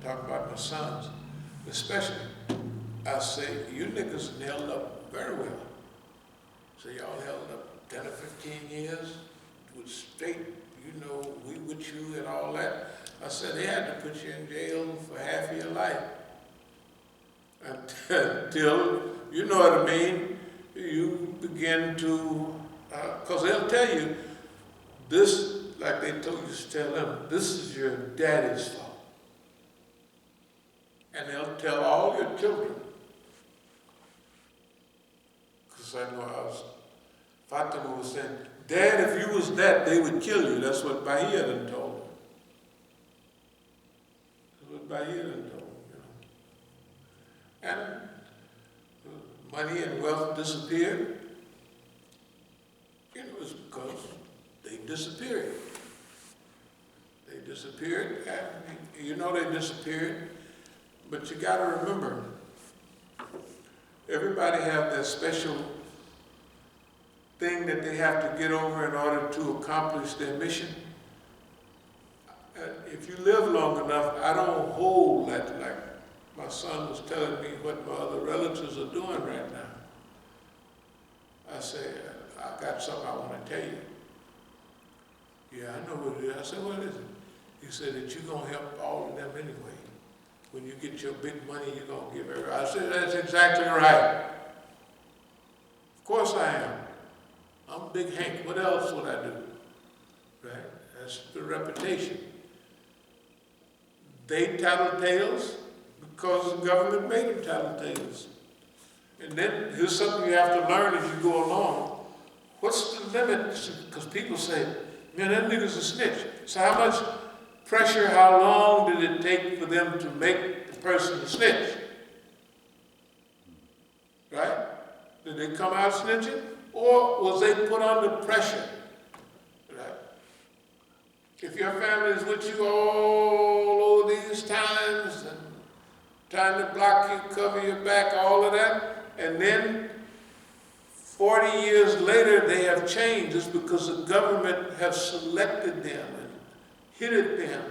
talking about my sons, especially, I say, you niggas held up very well. So y'all held up 10 or 15 years with straight, you know, we with you and all that. I said, they had to put you in jail for half of your life. Until, you know what I mean, you begin to, because they'll tell you, this, like they told you to tell them, this is your daddy's fault. And they'll tell all your children. Because I know Fatima was saying, Dad, if you was that, they would kill you. That's what Bahia done told him. That's what Bahia done told him, you know. And money and wealth disappeared. You know, it's because they disappeared. They disappeared, and you know they disappeared, but you gotta remember, everybody have that special thing that they have to get over in order to accomplish their mission. If you live long enough, I don't hold that, like my son was telling me what my other relatives are doing right now. I say, I got something I want to tell you. Yeah, I know what it is. I said, what is it? He said that you're going to help all of them anyway. When you get your big money, you're going to give everybody. I said, that's exactly right. Of course I am. I'm Big Hank. What else would I do? Right? That's the reputation. They tattletales because the government made them tattletales. And then here's something you have to learn as you go along. What's the limit? Because people say, man, that nigga's a snitch. So how much pressure, how long did it take for them to make the person a snitch? Right? Did they come out snitching? Or was they put under pressure? Right? If your family is with you all over these times and trying to block you, cover your back, all of that, and then 40 years later they have changed, it's because the government has selected them and hit them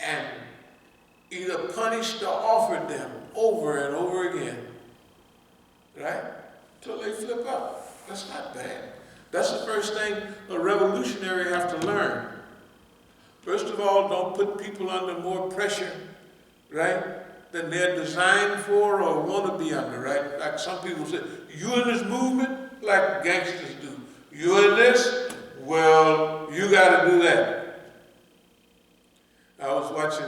and either punished or offered them over and over again. Right? Till they flip up. That's not bad. That's the first thing a revolutionary has to learn. First of all, don't put people under more pressure, right, than they're designed for or want to be under, right? Like some people say, you in this movement, like gangsters do. You in this? Well, you got to do that. I was watching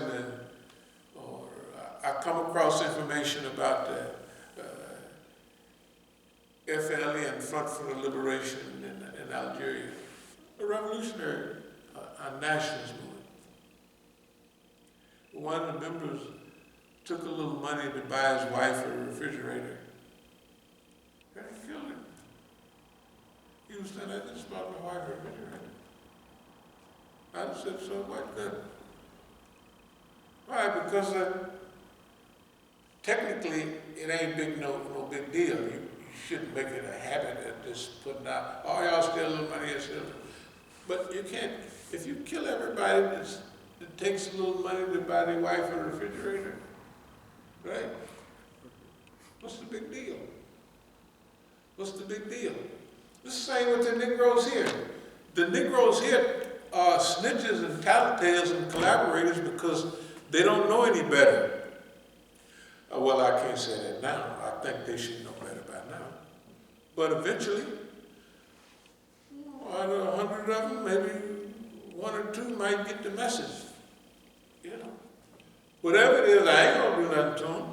I come across information about the FLE and Front for the Liberation in Algeria, a revolutionary, a nationalist movement. One of the members took a little money to buy his wife a refrigerator. And he killed him. He was saying, I just bought my wife a refrigerator. I said, so what good? Why? Because technically it ain't no big deal. You shouldn't make it a habit of just putting out, oh, y'all steal a little money, and steal. But you can't, if you kill everybody that takes a little money to buy their wife a refrigerator, right? What's the big deal? What's the big deal? It's the same with the Negroes here. The Negroes here are snitches and tattletales and collaborators because they don't know any better. Well, I can't say that now. I think they should know better by now. But eventually, out of 100 of them, maybe 1 or 2 might get the message. You know, whatever it is, I ain't gonna do nothing to them.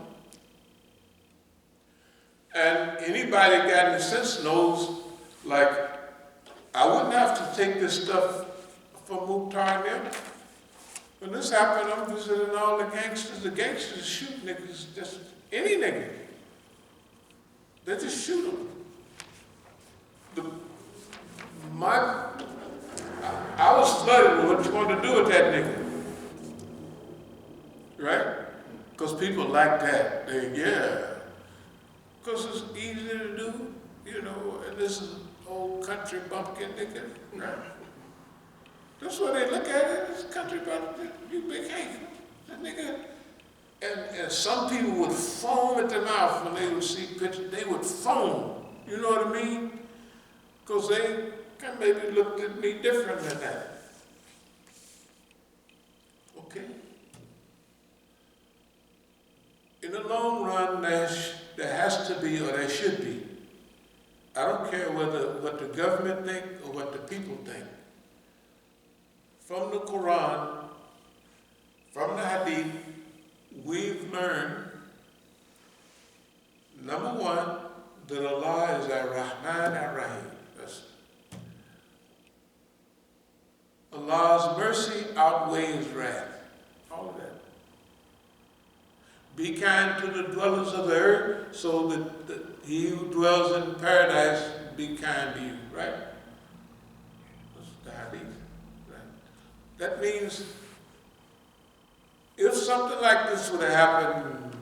And anybody that got any sense knows, like, I wouldn't have to take this stuff from Mukhtar and them. When this happened, I'm visiting all the gangsters. The gangsters shoot niggas, just any nigga. They just shoot them. I was flooded with what you want to do with that nigga. Right? Because people like that. Yeah. Because it's easy to do, you know, and this is old country bumpkin nigga, right? That's what they look at it, it's country bumpkin, you big Hank. nigga. And some people would foam at the mouth when they would see pictures. They would foam. You know what I mean? Because they kind of maybe looked at me different than that. Okay? In the long run, there has to be, or there should be. I don't care what the government think or what the people think. From the Quran, from the Hadith, we've learned, number one, that Allah is Ar-Rahman Ar-Rahim. Allah's mercy outweighs wrath. All of that. Be kind to the dwellers of the earth, so that he who dwells in paradise be kind to you, right? That's the hadith, right? That means if something like this would have happened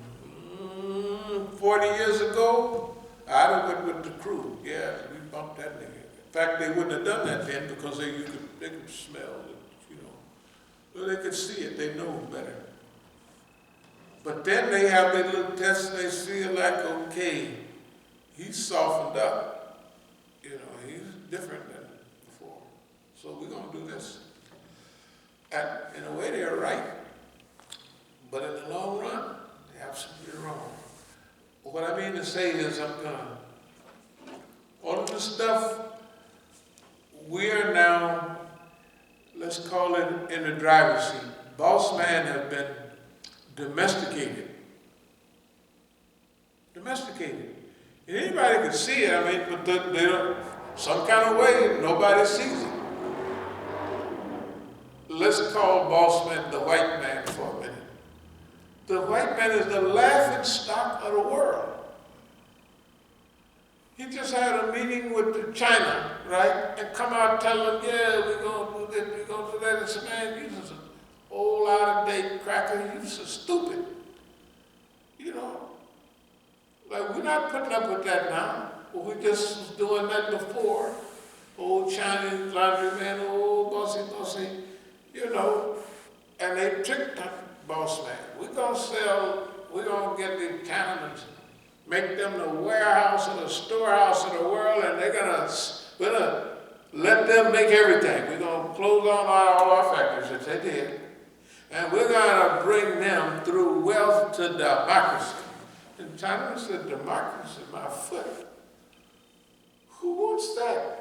40 years ago, I'd have went with the crew. Yeah, we bumped that nigga. In fact, they wouldn't have done that then because they could smell it, you know. Well, they could see it, they know better. But then they have their little tests and they feel like, okay, he's softened up. You know, he's different than before. So we're going to do this. And in a way, they're right. But in the long run, they're absolutely wrong. What I mean to say is all of this stuff, we're now, let's call it in the driver's seat. Boss man have been domesticated. Domesticated. And anybody can see it, I mean, but they don't, some kind of way, nobody sees it. Let's call boss man the white man for a minute. The white man is the laughing stock of the world. He just had a meeting with China, right? And come out telling them, yeah, we're going to do this, we're going to do that. And say, man, you just an old out-of-date cracker, you so stupid. You know? Like, we're not putting up with that now. But we just was doing that before. Old Chinese laundryman, old bossy, you know. And they tricked that boss man. We're going to get the Chinamen, make them the warehouse and the storehouse of the world, and we're gonna let them make everything. We're gonna close on all our factories, which they did. And we're gonna bring them through wealth to democracy. And China said, democracy, my foot. Who wants that?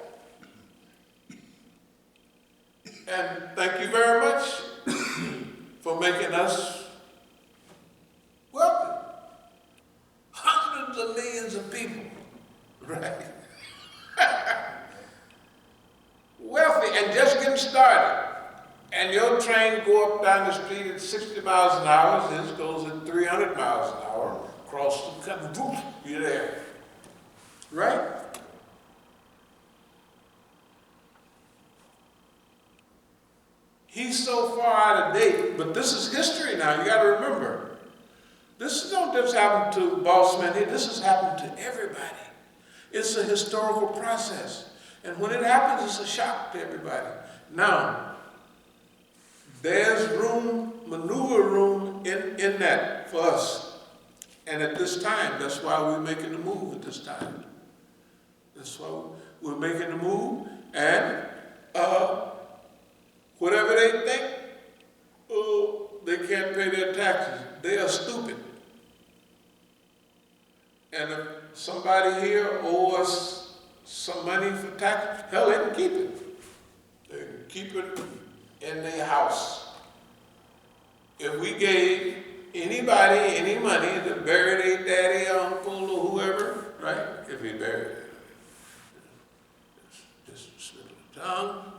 And thank you very much for making us wealthy. Hundreds of millions of people, right? Wealthy and just getting started. And your train go up down the street at 60 miles an hour, this goes at 300 miles an hour, across the country, boom, you're there. Right? He's so far out of date, but this is history now, you gotta remember. This don't just happen to boss men here, this has happened to everybody. It's a historical process. And when it happens, it's a shock to everybody. Now, there's room, maneuver room in that for us. And at this time, that's why we're making the move at this time. That's why we're making the move. And whatever they think, oh, they can't pay their taxes. They are stupid. And if somebody here owes us some money for tax, hell, they can keep it. They can keep it in their house. If we gave anybody any money to bury their daddy, uncle, or whoever, right? If he buried it, just slip of the tongue.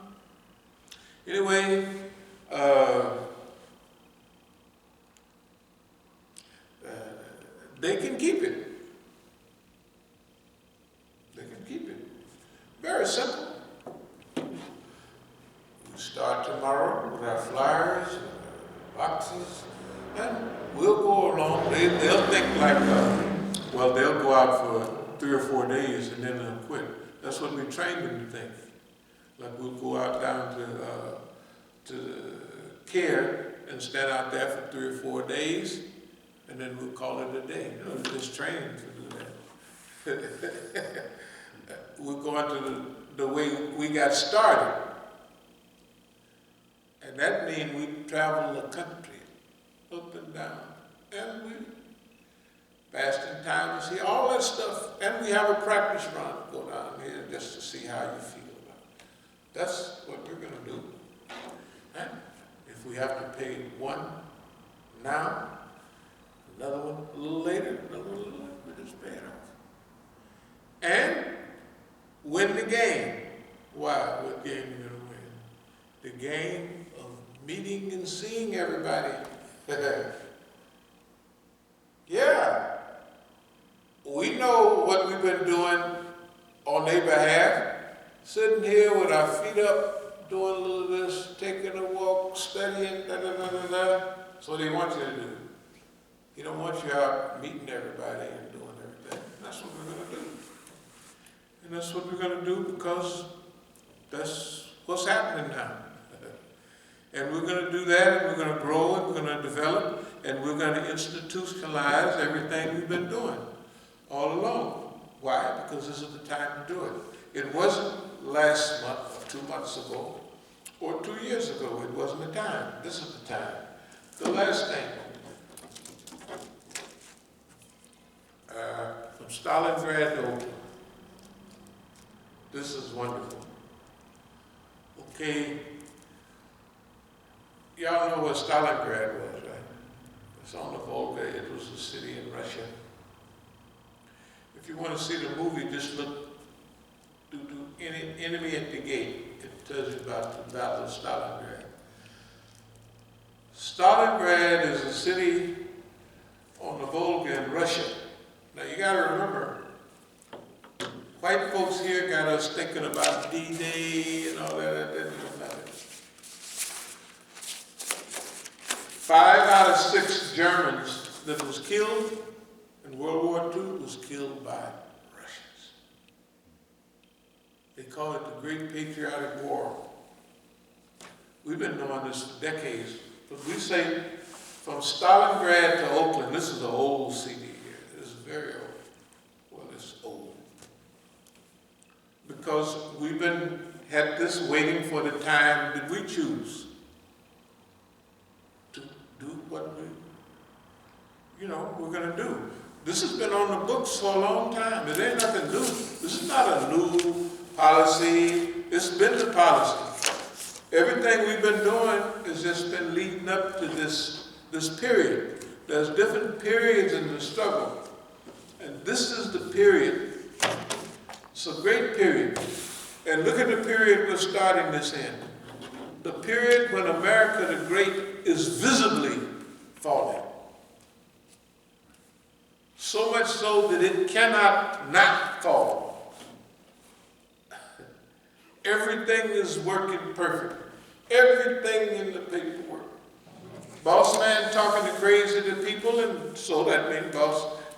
Anyway, they can keep it. They can keep it. Very simple. We start tomorrow with our flyers, boxes, and we'll go along. They'll think like, well, they'll go out for 3 or 4 days and then they'll quit. That's what we train them to think. Like we'll go out down to care, and stand out there for 3 or 4 days, and then we'll call it a day. You know, there's training to do that. We're going to the way we got started. And that means we travel the country, up and down. And we fasting time to see all that stuff. And we have a practice run, go down here just to see how you feel about it. That's what we're going to do. And if we have to pay one now, another one a little later, another one a little later, we just pay it off. And win the game. Why? What game are you going to win? The game of meeting and seeing everybody. Yeah. We know what we've been doing on their behalf. Sitting here with our feet up, doing a little of this, taking a walk, studying, That's what he wants you to do. He don't want you out meeting everybody and doing everything. That's what we're going to do. And that's what we're going to do because that's what's happening now. And we're going to do that, and we're going to grow, and we're going to develop, and we're going to institutionalize everything we've been doing all along. Why? Because this is the time to do it. It wasn't last month, or 2 months ago, or 2 years ago. It wasn't the time. This is the time. The last thing. From Stalingrad to Oakland. This is wonderful. Okay. Y'all know what Stalingrad was, right? It's on the Volga. It was a city in Russia. If you want to see the movie, just look, do Enemy at the Gate. It tells you about the Battle of Stalingrad. Stalingrad is a city on the Volga in Russia. Now you got to remember, white folks here got us thinking about D-Day and all that. That didn't even matter. 5 out of 6 Germans that was killed in World War II was killed by Russians. They call it the Great Patriotic War. We've been doing this for decades, but we say from Stalingrad to Oakland, this is an old city here. This is very old. Well, it's old. Because we've had this waiting for the time that we choose to do what we're going to do. This has been on the books for a long time. It ain't nothing new. This is not a new policy. It's been the policy. Everything we've been doing has just been leading up to this period. There's different periods in the struggle. And this is the period. It's a great period. And look at the period we're starting this in. The period when America the Great is visibly falling. So much so that it cannot not fall. Everything is working perfect. Everything in the paperwork. Boss man talking to crazy to people, and so that means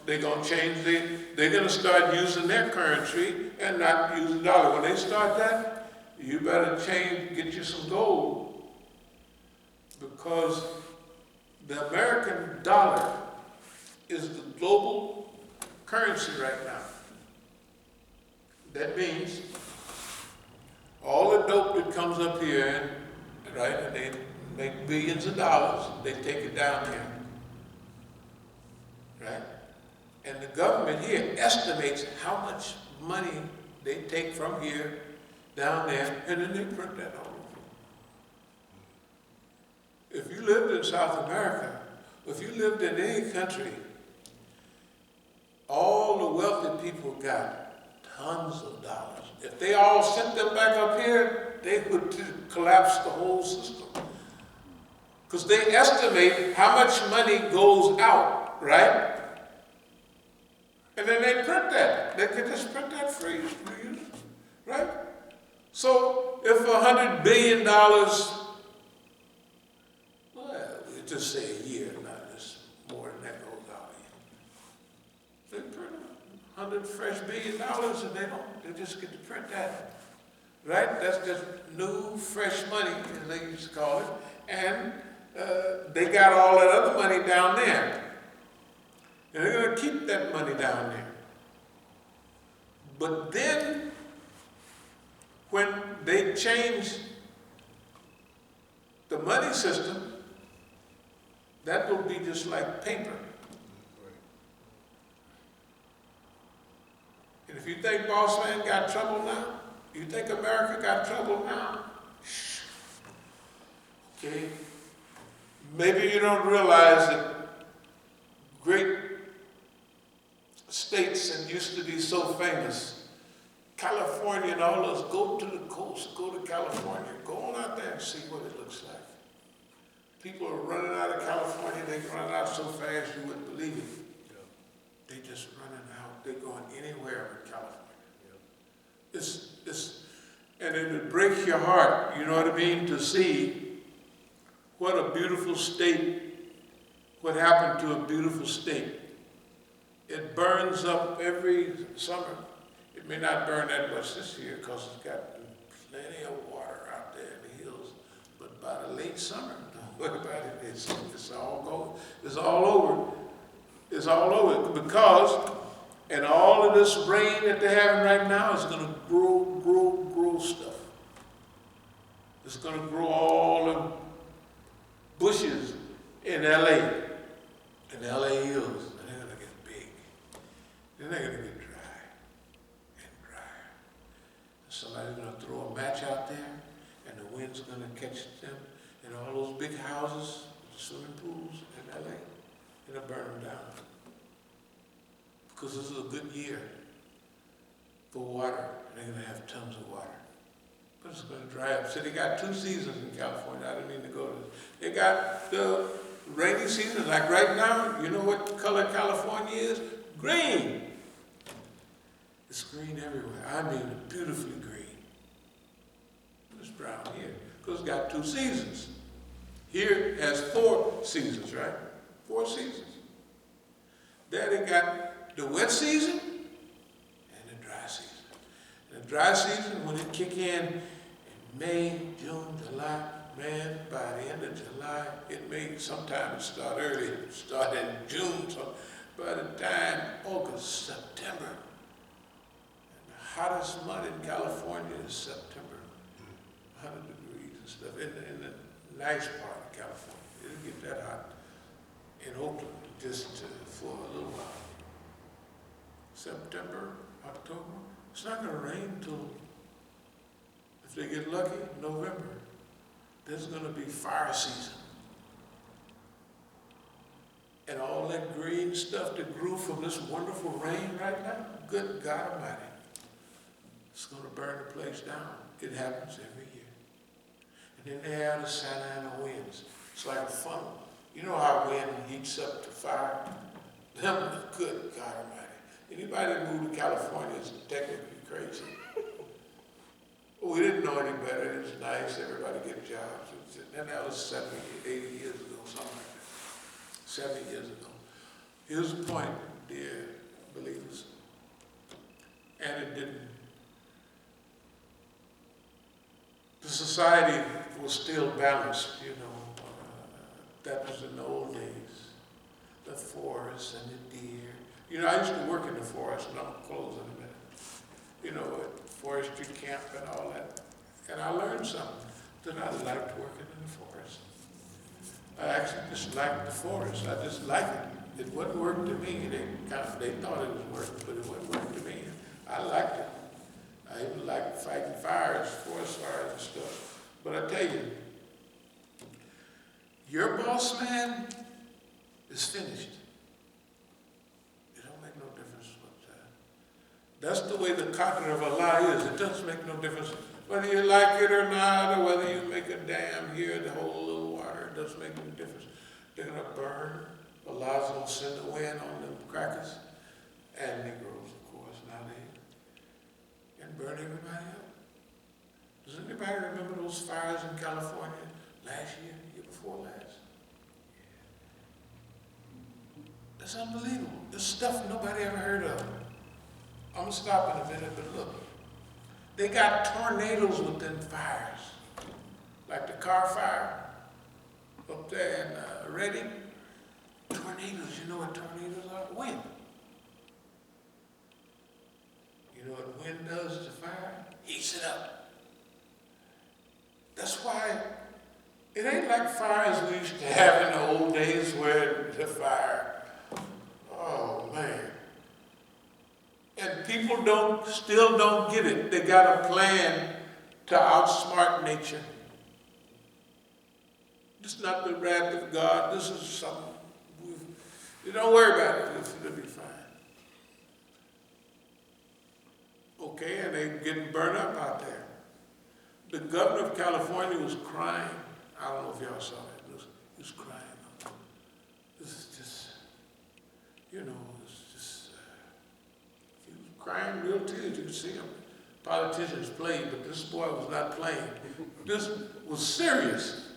they're going to change, they're going to start using their currency and not use the dollar. When they start that, you better get you some gold. Because the American dollar is the global currency right now. That means all the dope that comes up here, and they make billions of dollars, they take it down here, right? And the government here estimates how much money they take from here down there, and then they print that all over. If you lived in South America, if you lived in any country, all the wealthy people got tons of dollars. If they all sent them back up here, they would collapse the whole system. Because they estimate how much money goes out, right? And then they print that. They can just print that free, right? So if $100 billion, well, we just say a year, not just more than that goes out a year. They print $100 fresh billion, and they just get to print that, right? That's just new, fresh money, as they used to call it. And they got all that other money down there. And they're going to keep that money down there. But then, when they change the money system, that will be just like paper. And if you think Boss Man got trouble now, you think America got trouble now? Okay? Maybe you don't realize that great states that used to be so famous, California and all those, go to the coast, go to California, go on out there and see what it looks like. People are running out of California, they run out so fast you wouldn't believe it. They just running out, they're going anywhere in California. And it would break your heart, you know what I mean, to see what a beautiful state, what happened to a beautiful state. It burns up every summer. It may not burn that much this year because it's got plenty of water out there in the hills. But by the late summer, don't worry about it. It's all going. It's all over. It's all over because, and all of this rain that they're having right now is going to grow stuff. It's going to grow all the bushes in LA, in the LA hills. Then they're going to get dry and drier. Somebody's going to throw a match out there, and the wind's going to catch them, and all those big houses, swimming pools in LA, it'll burn them down. Because this is a good year for water, and they're going to have tons of water. But it's going to dry up. So they got 2 seasons in California. I didn't mean to go to this. They got the rainy season, like right now, you know what color California is? Green. It's green everywhere. I mean, beautifully green. It's brown here, because it's got 2 seasons. Here it has 4 seasons, right? 4 seasons. There they got the wet season and the dry season. And the dry season, when it kick in May, June, July, man, by the end of July, it may sometimes start early, start in June, so by the time August, September, and the hottest month in California is September, 100 degrees and stuff, in the nice part of California. It'll get that hot in Oakland just for a little while. September, October, it's not going to rain until, if they get lucky, November. There's going to be fire season. And all that green stuff that grew from this wonderful rain right now, good God Almighty, it's going to burn the place down. It happens every year. And then they have the Santa Ana winds. It's like a funnel. You know how wind heats up to fire? Them, good God Almighty. Anybody that moved to California is technically crazy. Well, we didn't know any better. It was nice. Everybody get jobs. And that was 70, 80 years ago, something like that. 70 years ago. Here's the point, dear believers. And it didn't. The society was still balanced, you know. That was in the old days. The forest and the deer. You know, I used to work in the forest, and I'll close in a minute. You know, at forestry camp and all that. And I learned something, that I liked working in the forest. I actually just liked the forest. I just liked it. It wouldn't work to me. They thought it was work, but it wouldn't work to me. I liked it. I even liked fighting fires, forest fires and stuff. But I tell you, your boss man is finished. It don't make no difference what time. That's the way the continent of Allah is. It doesn't make no difference whether you like it or not, or whether you make a dam here to hold a little water. It doesn't make any difference. They're going to burn. Allah's going to send the wind on them crackers and Negroes, of course, nowadays, and burn everybody up. Does anybody remember those fires in California last year, year before last? It's unbelievable. This stuff nobody ever heard of. I'm going to stop in a minute, but look. They got tornadoes within fires, like the car fire up there in Reading. Tornadoes, you know what tornadoes are? Wind. You know what wind does to fire? Heats it up. That's why it ain't like fires we used to have in the old days where the fire, oh man. And people still don't get it. They got a plan to outsmart nature. This is not the wrath of God. This is something, you don't worry about it. It'll be fine. Okay, and they're getting burned up out there. The governor of California was crying. I don't know if y'all saw it. He was crying. This is just, it's just, he was crying real tears. You could see him. Politicians played, but this boy was not playing. This was serious.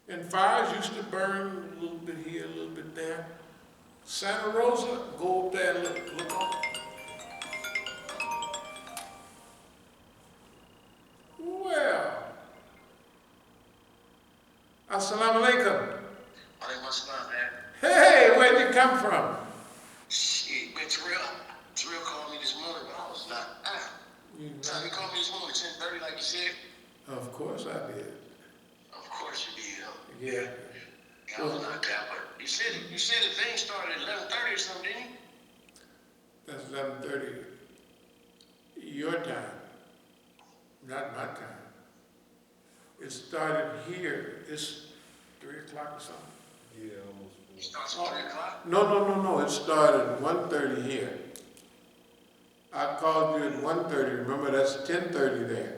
And fires used to burn a little bit here, a little bit there. Santa Rosa, go up there and look on. Well, assalamu alaikum. Alaikum assalam, man. Hey, where'd you come from? Shit, man, Terrell called me this morning, but I was not out. He called me this morning, 10:30, like you said. Of course I did. Of course you did, huh? Yeah. I was knocked out, but you said the thing started at 11:30 or something, didn't you? That's 11:30 your time, not my time. It started here. It's 3 o'clock or something. Yeah, almost 4. It starts at 3 o'clock? No. It started 1:30 here. I called you at 1:30. Remember, that's 10:30 there.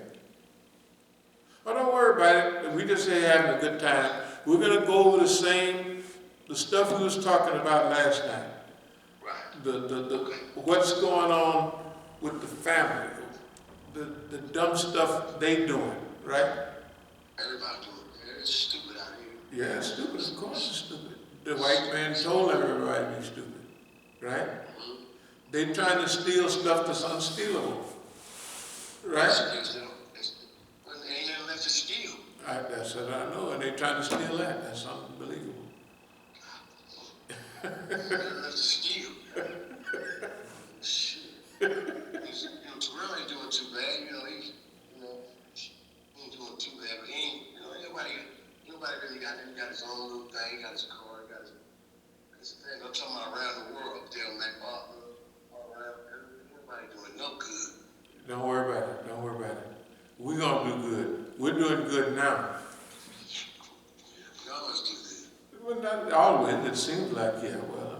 Oh, don't worry about it. We just say having a good time. We're going to go over the stuff we was talking about last night. Right. What's going on with the family, the dumb stuff they doing, right? Everybody doing it. It's stupid out here. Yeah, it's stupid. Of course it's stupid. The white man told everybody to be stupid, right? Mm-hmm. They trying to steal stuff that's unstealable, right? Ain't nothing left to steal. That's what I know, and they trying to steal that. That's unbelievable. Ain't nothing left to steal. Shit. Terrell ain't doing too bad. He ain't doing too bad, but he ain't, nobody really got him. He got his own little thing. He got his car. He got his thing. I'm talking about around the world up there on that all around. Everybody doing no good. Don't worry about it. Don't worry about it. We're going to do good. We're doing good now. Y'all must do good. Well, not always. It seems like, yeah, well,